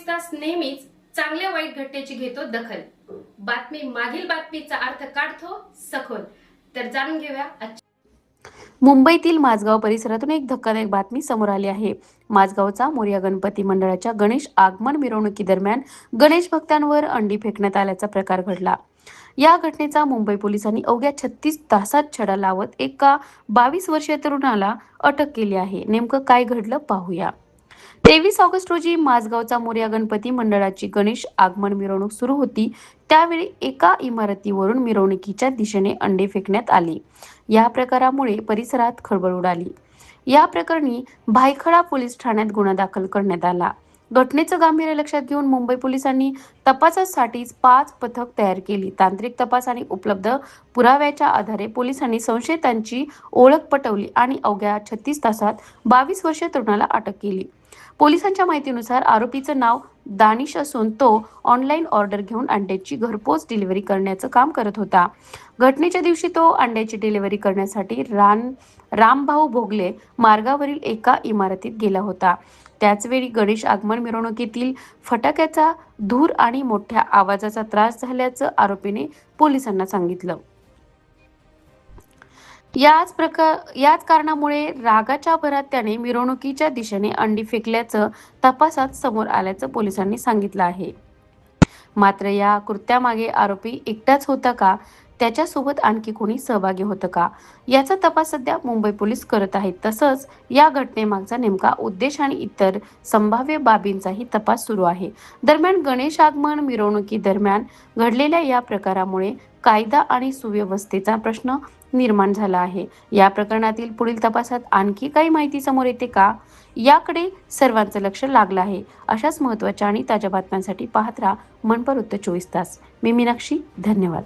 तास नेहमीच चांगल्या वाईट घटनेची घेतो दखल. बातमी मागील बातमीचा अर्थ काढतो सखोल. तर जाणून घेऊया मुंबईतील माझगाव परिसरातून एक धक्कादायक बातमी समोर आली आहे. माझगावचा मोरया गणपती मंडळाच्या गणेश आगमन मिरवणुकीदरम्यान गणेश भक्तांवर अंडी फेकण्यात आल्याचा प्रकार घडला. या घटनेचा मुंबई पोलिसांनी अवघ्या 36 तासात छडा लावत एका 22 वर्षीय तरुणाला अटक केली आहे. नेमकं काय घडलं पाहूया. 23 ऑगस्ट रोजी माझगावचा मोरया गणपती मंडळाची गणेश आगमन मिरवणूक सुरू होती. त्यावेळी एका इमारतीवरून मिरवणुकीच्या दिशेने अंडे फेकण्यात आले. या प्रकारामुळे परिसरात खळबळ उडाली. या प्रकरणी भायखळा पोलीस ठाण्यात गुन्हा दाखल करण्यात आला. घटनेचं गांभीर्य लक्षात घेऊन मुंबई पोलिसांनी तपासासाठी 5 पथक तयार केली. तांत्रिक तपास आणि उपलब्ध पुराव्याच्या आधारे पोलिसांनी संशयितांची ओळख पटवली आणि अवघ्या 36 तासात 22 वर्षीय तरुणाला अटक केली. पोलिसांच्या माहितीनुसार आरोपीचं नाव दानिश असून तो ऑनलाईन ऑर्डर घेऊन अंड्याची घरपोच डिलिव्हरी करण्याचं काम करत होता. घटनेच्या दिवशी तो अंड्याची डिलिव्हरी करण्यासाठी रामभाऊ भोगले मार्गावरील एका इमारतीत गेला होता. त्याचवेळी गणेश आगमन मिरवणुकीतील फटाक्याचा धूर आणि मोठ्या आवाजाचा त्रास झाल्याचं आरोपीने पोलिसांना सांगितलं. याच कारणामुळे रागाच्या भरात त्याने मिरवणुकीच्या दिशेने अंडी फेकल्याचं तपासात समोर आल्याचं पोलिसांनी सांगितलं आहे. मात्र या कृत्यामागे आरोपी एकटाच होता का, त्याच्यासोबत आणखी कोणी सहभागी होतं का, याचा तपास सध्या मुंबई पोलीस करत आहेत. तसंच या घटनेमागचा नेमका उद्देश आणि इतर संभाव्य बाबींचाही तपास सुरू आहे. दरम्यान गणेश आगमन मिरवणुकीदरम्यान घडलेल्या या प्रकारामुळे कायदा आणि सुव्यवस्थेचा प्रश्न निर्माण झाला आहे. या प्रकरणातील पुढील तपासात आणखी काही माहिती समोर येते का, याकडे सर्वांचं लक्ष लागलं आहे. अशाच महत्त्वाच्या आणि ताज्या बातम्यांसाठी पाहत राहा मनपर उत्तर 24 तास. मी मीनाक्षी. धन्यवाद.